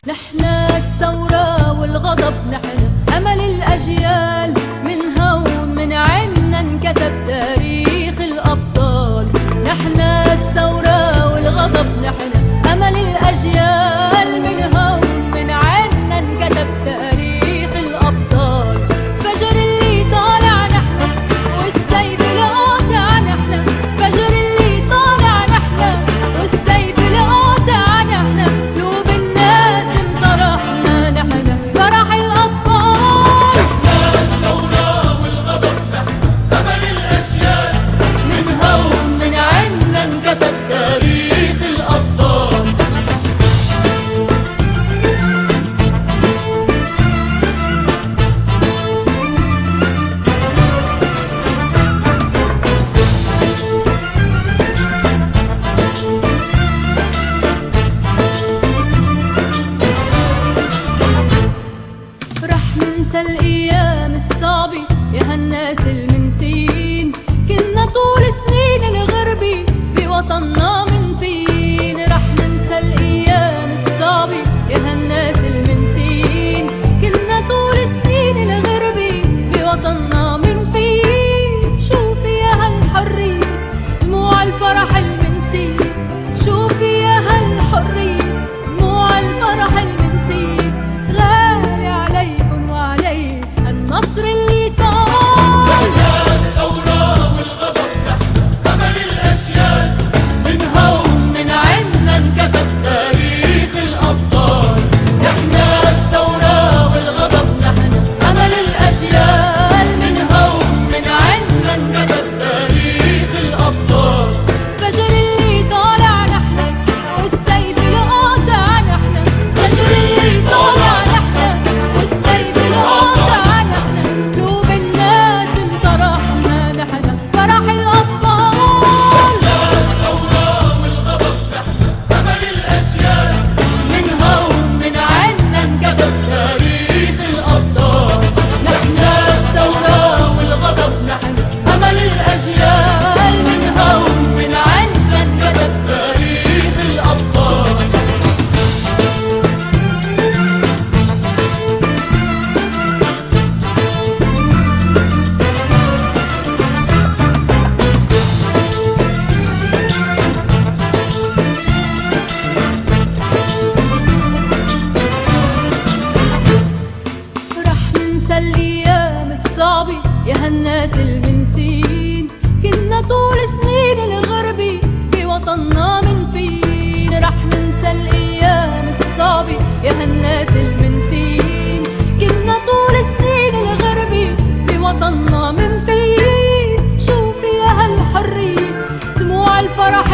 نحنا الثورة والغضب، نحنا أمل الأجيال، من هون من عنا انكتب تاريخ الأبطال. نحنا الثورة والغضب، نحنا أمل الأجيال، من هون من عنا انكتب تاريخ الأبطال. فجر اللي طالع نحنا والسيف القاطع، نحنا فجر اللي طالع نحنا والسيف القاطع، نحنا قلوب الناس انطرحنا، نحنا فرح الأطفال. نحنا الثورة والغضب، نحنا أمل الأجيال، من هون من عنا انكتب تاريخ الأبطال. رح ننسى الأيام الصعبة يا هالناس المنسين، كنا طول سنين الغربة في وطننا من فين. رح ننسى الأيام الصعبة يا هالناس المنسين، كنا طول سنين الغربة في وطننا من فين. شوفي يا هالحرية دموع الفرح المنسية، شوفي يا هالحرية دموع الفرح المنسية. غالي عليكن وعلي النصر اللي طال. نحنا الثورة والغضب، نحنا أمل الأجيال، من هون من عنا انكتب تاريخ الأبطال. نحنا الثورة والغضب، نحنا أمل الأجيال، من هون من عنا انكتب تاريخ الأبطال. فجر اللي طالع نحنا والسيف القاطع، نحنا فجر اللي طالع نحنا والسيف القاطع، نحنا قلوب الناس انطرحنا، نحنا فرح الأطفال. نحنا الثورة والغضب، نحنا أمل الأجيال، من هون من عنا انكتب تاريخ الأبطال. نحنا الثورة والغضب، نحنا أمل الأجيال، من هون من عنا انكتب تاريخ الأبطال. رح ننسى الأيام الصعبة يا هالناس المنسين، كنا طول سنين الغربة في وطننا من فين. رح ننسى الأيام الصعبة يا هالناس المنسين، كنا طول سنين الغربة في وطننا من فين. شوفي يا هالحرية دموع الفرح